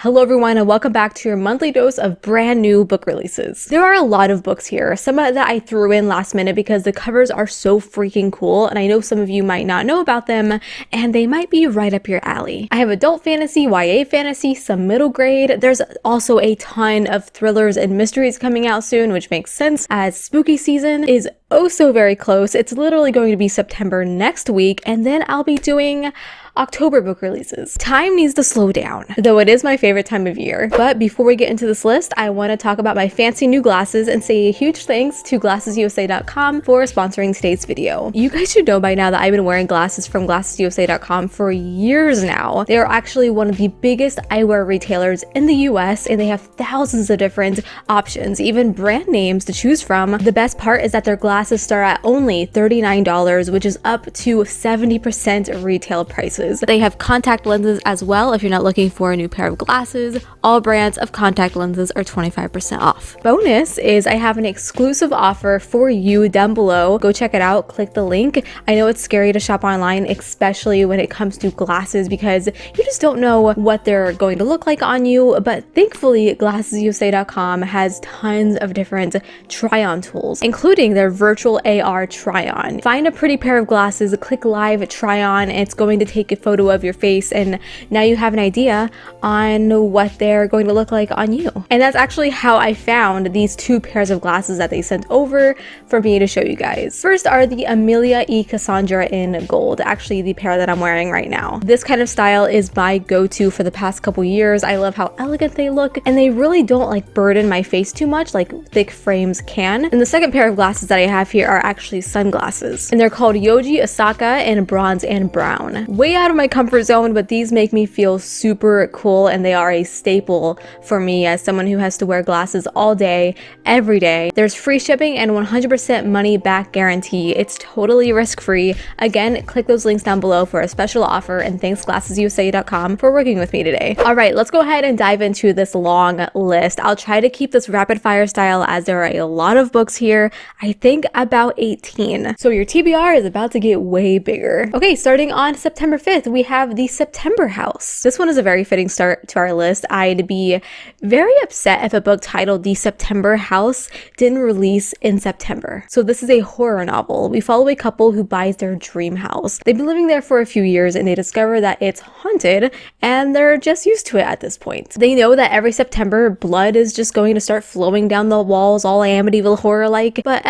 Hello everyone and welcome back to your monthly dose of brand new book releases. There are a lot of books here, some that I threw in last minute because the covers are so freaking cool and I know some of you might not know about them and they might be right up your alley. I have adult fantasy, YA fantasy, some middle grade. There's also a ton of thrillers and mysteries coming out soon, which makes sense as spooky season is oh so very close. It's literally going to be September next week and then I'll be doing October book releases. Time needs to slow down, though it is my favorite time of year. But before we get into this list, I want to talk about my fancy new glasses and say a huge thanks to GlassesUSA.com for sponsoring today's video. You guys should know by now that I've been wearing glasses from GlassesUSA.com for years now. They are actually one of the biggest eyewear retailers in the US and they have thousands of different options, even brand names to choose from. The best part is that their glasses start at only $39, which is up to 70% retail prices. They have contact lenses as well if you're not looking for a new pair of glasses. All brands of contact lenses are 25% off. Bonus is I have an exclusive offer for you down below. Go check it out, click the link. I know it's scary to shop online, especially when it comes to glasses because you just don't know what they're going to look like on you, but thankfully GlassesUSA.com has tons of different try-on tools, including their virtual AR try-on. Find a pretty pair of glasses, click live try-on, and it's going to take a photo of your face and now you have an idea on what they're going to look like on you. And that's actually how I found these two pairs of glasses that they sent over for me to show you guys. First are the Amelia E. Cassandra in gold, actually the pair that I'm wearing right now. This kind of style is my go-to for the past couple years. I love how elegant they look and they really don't like burden my face too much like thick frames can. And the second pair of glasses that I have here are actually sunglasses and they're called Yoji Osaka in bronze and brown. Way out of my comfort zone, but these make me feel super cool and they are a staple for me as someone who has to wear glasses all day, every day. There's free shipping and 100% money back guarantee. It's totally risk-free. Again, click those links down below for a special offer and thanks GlassesUSA.com for working with me today. All right, let's go ahead and dive into this long list. I'll try to keep this rapid fire style as there are a lot of books here. I think about 18. So your TBR is about to get way bigger. Okay, starting on September 5th, we have the September House. This one is a very fitting start to our list. I'd be very upset if a book titled The September House didn't release in September. So this is a horror novel. We follow a couple who buys their dream house. They've been living there for a few years and they discover that it's haunted and they're just used to it at this point. They know that every September blood is just going to start flowing down the walls all Amityville horror-like, but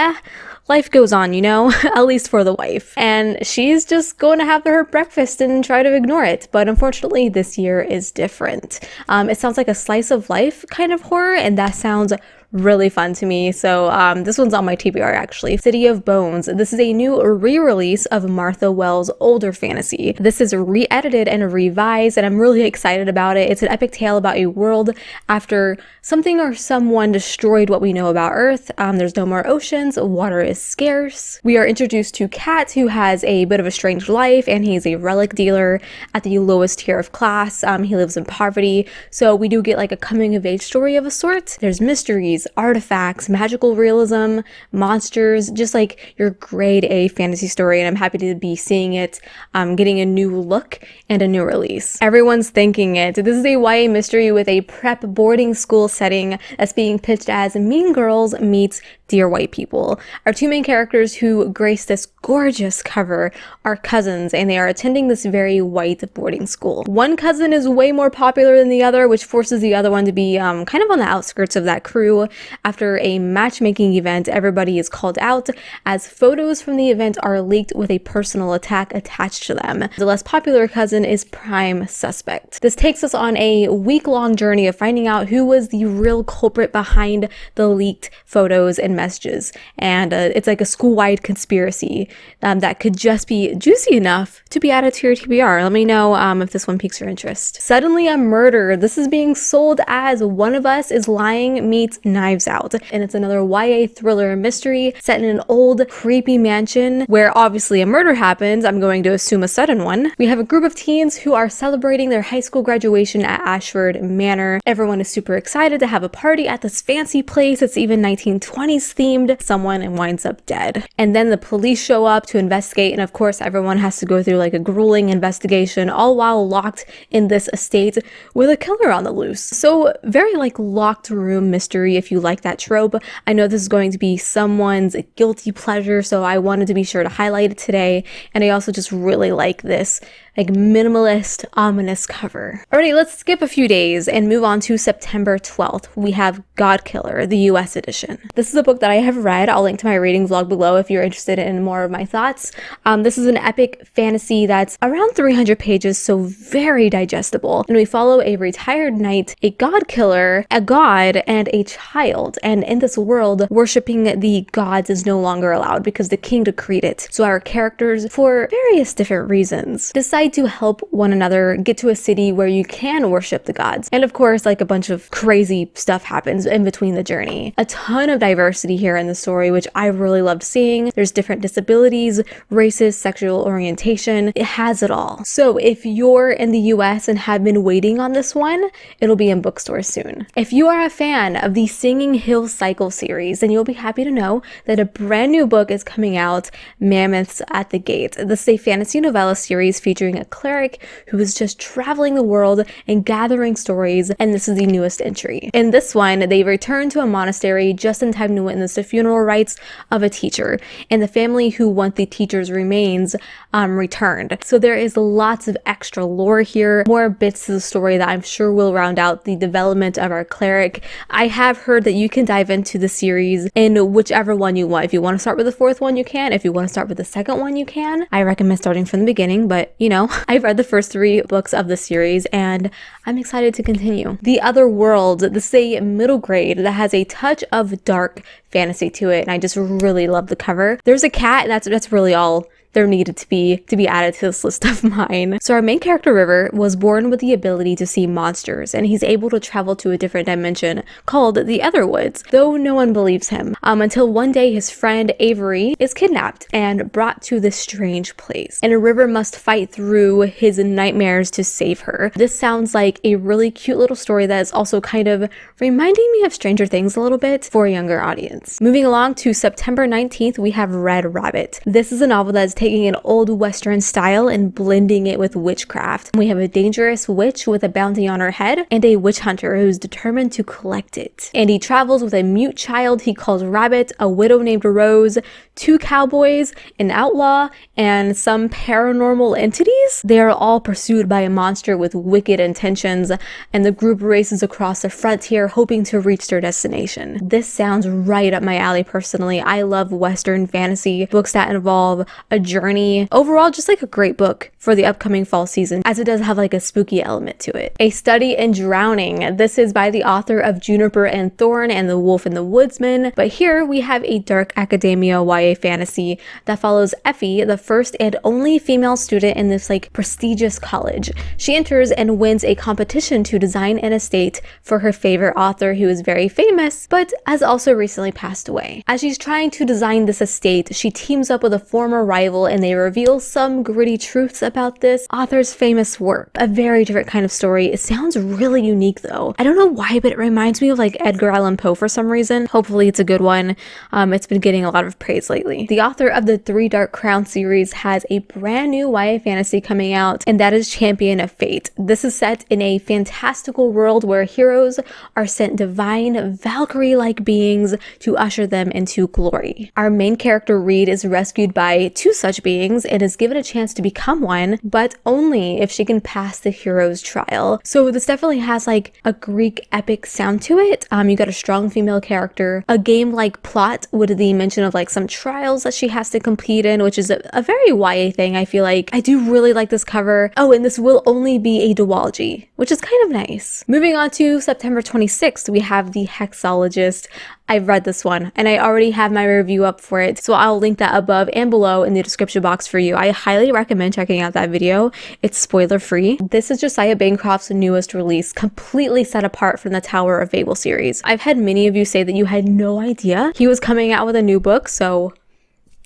life goes on, you know, at least for the wife. And she's just going to have her breakfast and try to ignore it. But unfortunately, this year is different. It sounds like a slice of life kind of horror, and that sounds really fun to me. So this one's on my TBR actually. City of Bones. This is a new re-release of Martha Wells' older fantasy. This is re-edited and revised and I'm really excited about it. It's an epic tale about a world after something or someone destroyed what we know about Earth. There's no more oceans, water is scarce. We are introduced to Kat, who has a bit of a strange life and he's a relic dealer at the lowest tier of class. He lives in poverty. So we do get like a coming of age story of a sort. There's mysteries, artifacts, magical realism, monsters, just like your grade A fantasy story, and I'm happy to be seeing it getting a new look and a new release. Everyone's thinking it. This is a YA mystery with a prep boarding school setting that's being pitched as Mean Girls meets Dear White People. Our two main characters who grace this gorgeous cover are cousins and they are attending this very white boarding school. One cousin is way more popular than the other, which forces the other one to be kind of on the outskirts of that crew. After a matchmaking event, everybody is called out as photos from the event are leaked with a personal attack attached to them. The less popular cousin is prime suspect. This takes us on a week-long journey of finding out who was the real culprit behind the leaked photos and messages, and it's like a school-wide conspiracy that could just be juicy enough to be added to your TBR. Let me know if this one piques your interest. Suddenly a Murder. This is being sold as One of Us is Lying meets Knives Out, and it's another YA thriller mystery set in an old, creepy mansion where obviously a murder happens. I'm going to assume a sudden one. We have a group of teens who are celebrating their high school graduation at Ashford Manor. Everyone is super excited to have a party at this fancy place. It's even 1920s themed. Someone winds up dead. And then the police show up to investigate, and of course everyone has to go through like a grueling investigation, all while locked in this estate with a killer on the loose. So very like locked room mystery if you like that trope. I know this is going to be someone's guilty pleasure, so I wanted to be sure to highlight it today. And I also just really like this like minimalist, ominous cover. Alrighty, let's skip a few days and move on to September 12th. We have Godkiller, the US edition. This is a book that I have read. I'll link to my reading vlog below if you're interested in more of my thoughts. This is an epic fantasy that's around 300 pages, so very digestible. And we follow a retired knight, a godkiller, a god, and a child. And in this world, worshipping the gods is no longer allowed because the king decreed it. So our characters, for various different reasons, decide to help one another get to a city where you can worship the gods. And of course, like a bunch of crazy stuff happens in between the journey. A ton of diversity here in the story, which I really loved seeing. There's different disabilities, races, sexual orientation. It has it all. So if you're in the US and have been waiting on this one, it'll be in bookstores soon. If you are a fan of the Singing Hill Cycle series, then you'll be happy to know that a brand new book is coming out, Mammoths at the Gate. This is a fantasy novella series featuring a cleric who is just traveling the world and gathering stories, and this is the newest entry. In this one, they return to a monastery just in time to witness the funeral rites of a teacher, and the family who want the teacher's remains returned. So there is lots of extra lore here, more bits to the story that I'm sure will round out the development of our cleric. I have heard that you can dive into the series in whichever one you want. If you want to start with the fourth one, you can. If you want to start with the second one, you can. I recommend starting from the beginning, but you know, I've read the first 3 books of the series and I'm excited to continue. The Other World, this is a middle grade that has a touch of dark fantasy to it, and I just really love the cover. There's a cat, that's really all there needed to be added to this list of mine. So our main character, River, was born with the ability to see monsters, and he's able to travel to a different dimension called the Other Woods, though no one believes him, until one day his friend Avery is kidnapped and brought to this strange place, and River must fight through his nightmares to save her. This sounds like a really cute little story that is also kind of reminding me of Stranger Things a little bit for a younger audience. Moving along to September 19th, we have Red Rabbit. This is a novel that is taking an old Western style and blending it with witchcraft. We have a dangerous witch with a bounty on her head and a witch hunter who's determined to collect it. And he travels with a mute child he calls Rabbit, a widow named Rose, 2 cowboys, an outlaw, and some paranormal entities. They are all pursued by a monster with wicked intentions, and the group races across the frontier hoping to reach their destination. This sounds right up my alley personally. I love Western fantasy, books that involve a journey. Overall, just like a great book for the upcoming fall season, as it does have like a spooky element to it. A Study in Drowning. This is by the author of Juniper and Thorn and The Wolf and the Woodsman, but here we have a dark academia YA fantasy that follows Effie, the first and only female student in this like prestigious college. She enters and wins a competition to design an estate for her favorite author, who is very famous but has also recently passed away. As she's trying to design this estate, she teams up with a former rival and they reveal some gritty truths about this author's famous work. A very different kind of story. It sounds really unique though. I don't know why, but it reminds me of like Edgar Allan Poe for some reason. Hopefully it's a good one. It's been getting a lot of praise lately. The author of the 3 Dark Crown series has a brand new YA fantasy coming out, and that is Champion of Fate. This is set in a fantastical world where heroes are sent divine, Valkyrie-like beings to usher them into glory. Our main character, Reed, is rescued by 2 such beings and is given a chance to become one, but only if she can pass the hero's trial. So this definitely has like a Greek epic sound to it. You got a strong female character, a game-like plot with the mention of like some trials that she has to compete in, which is a very YA thing. I feel like I do really like this cover. Oh, and this will only be a duology, which is kind of nice. Moving on to September 26th, we have The Hexologist. I've read this one and I already have my review up for it, so I'll link that above and below in the description description box for you. I highly recommend checking out that video. It's spoiler free. This is Josiah Bancroft's newest release, completely set apart from the Tower of Babel series. I've had many of you say that you had no idea he was coming out with a new book, so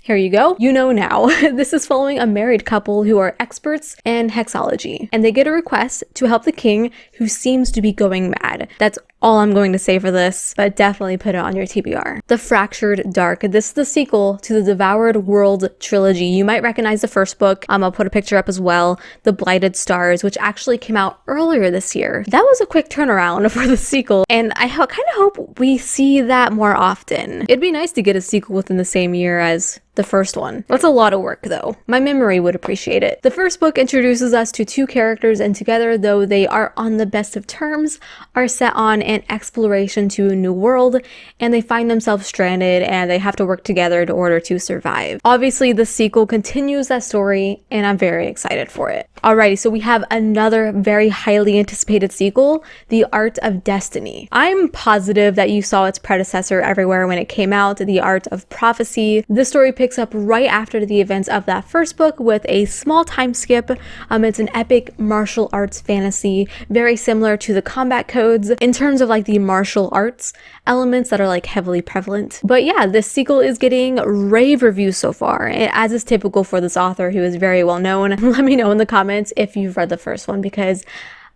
here you go. You know now. This is following a married couple who are experts in hexology, and they get a request to help the king who seems to be going mad. That's all I'm going to say for this, but definitely put it on your TBR. The Fractured Dark. This is the sequel to the Devoured World trilogy. You might recognize the first book. I'll put a picture up as well. The Blighted Stars, which actually came out earlier this year. That was a quick turnaround for the sequel, and I kind of hope we see that more often. It'd be nice to get a sequel within the same year as the first one. That's a lot of work though. My memory would appreciate it. The first book introduces us to two characters, and together, though they are on the best of terms, are set on an exploration to a new world, and they find themselves stranded and they have to work together in order to survive. Obviously, the sequel continues that story, and I'm very excited for it. Alrighty, so we have another very highly anticipated sequel, The Art of Destiny. I'm positive that you saw its predecessor everywhere when it came out, The Art of Prophecy. This story picks up right after the events of that first book with a small time skip. It's an epic martial arts fantasy, very similar to the combat codes in terms of like the martial arts elements that are like heavily prevalent. But yeah, this sequel is getting rave reviews so far, as is typical for this author who is very well known. Let me know in the comments if you've read the first one, because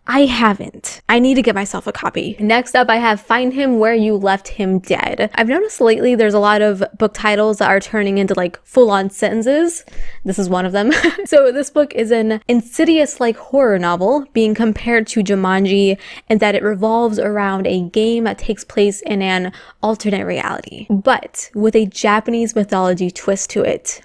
I haven't. I need to get myself a copy. Next up, I have Find Him Where You Left Him Dead. I've noticed lately there's a lot of book titles that are turning into like full-on sentences. This is one of them. So this book is an insidious-like horror novel being compared to Jumanji, in that it revolves around a game that takes place in an alternate reality, but with a Japanese mythology twist to it.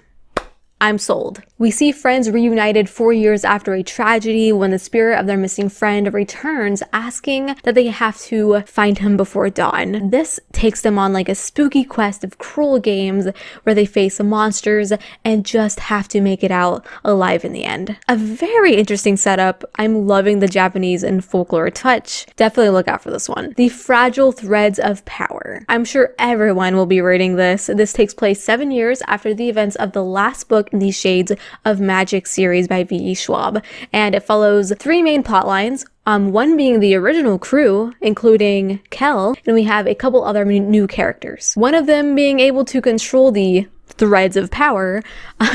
I'm sold. We see friends reunited 4 years after a tragedy when the spirit of their missing friend returns, asking that they have to find him before dawn. This takes them on like a spooky quest of cruel games where they face monsters and just have to make it out alive in the end. A very interesting setup. I'm loving the Japanese and folklore touch. Definitely look out for this one. The Fragile Threads of Power. I'm sure everyone will be reading this. This takes place 7 years after the events of the last book in the Shades of Magic series by V.E. Schwab, and it follows three main plot lines. One being the original crew, including Kel, and we have a couple other new characters. One of them being able to control the threads of power.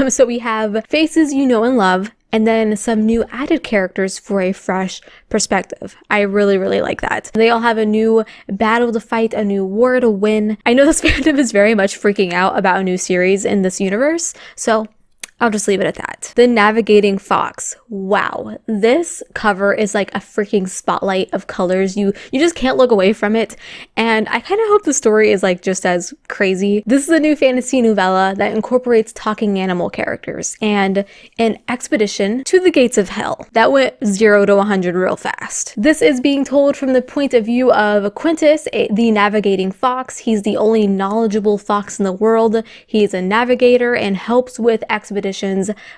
So we have faces you know and love, and then some new added characters for a fresh perspective. I really, really like that. They all have a new battle to fight, a new war to win. I know this fandom is very much freaking out about a new series in this universe, so I'll just leave it at that. The Navigating Fox. Wow. This cover is like a freaking spotlight of colors. You just can't look away from it. And I kind of hope the story is like just as crazy. This is a new fantasy novella that incorporates talking animal characters and an expedition to the gates of hell. That went 0 to 100 real fast. This is being told from the point of view of Quintus, the navigating fox. He's the only knowledgeable fox in the world. He's a navigator and helps with expeditions,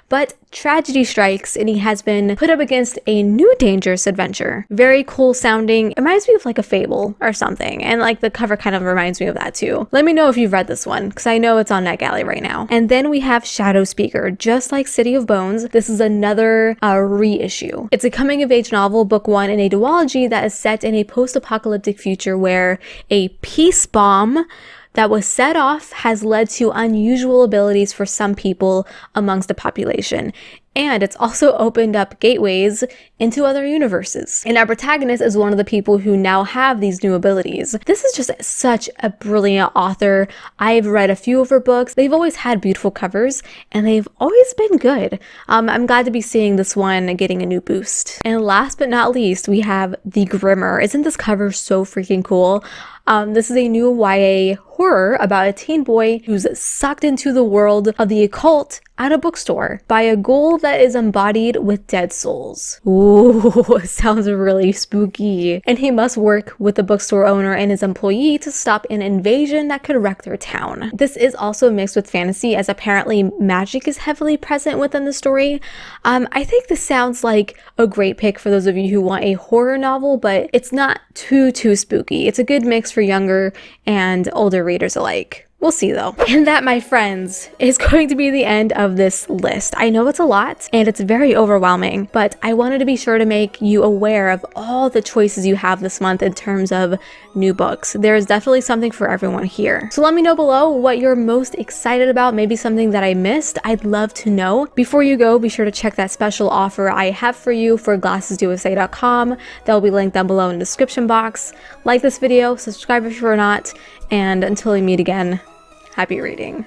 but tragedy strikes and he has been put up against a new dangerous adventure. Very cool sounding. It reminds me of like a fable or something, and like the cover kind of reminds me of that too. Let me know if you've read this one, because I know it's on NetGalley right now. And then we have Shadow Speaker. Just like City of Bones, this is another reissue. It's a coming-of-age novel, book one, in a duology that is set in a post-apocalyptic future where a peace bomb that was set off has led to unusual abilities for some people amongst the population. And it's also opened up gateways into other universes. And our protagonist is one of the people who now have these new abilities. This is just such a brilliant author. I've read a few of her books. They've always had beautiful covers, and they've always been good. I'm glad to be seeing this one getting a new boost. And last but not least, we have The Grimmer. Isn't this cover so freaking cool? This is a new YA horror about a teen boy who's sucked into the world of the occult at a bookstore by a ghoul that is embodied with dead souls. Ooh, sounds really spooky. And he must work with the bookstore owner and his employee to stop an invasion that could wreck their town. This is also mixed with fantasy, as apparently magic is heavily present within the story. I think this sounds like a great pick for those of you who want a horror novel, but it's not too spooky. It's a good mix for younger and older readers alike. We'll see though. And that, my friends, is going to be the end of this list. I know it's a lot and it's very overwhelming, but I wanted to be sure to make you aware of all the choices you have this month in terms of new books. There's definitely something for everyone here. So let me know below what you're most excited about, maybe something that I missed. I'd love to know. Before you go, be sure to check that special offer I have for you for glassesusa.com. That will be linked down below in the description box. Like this video, subscribe if you're not, and until we meet again, happy reading.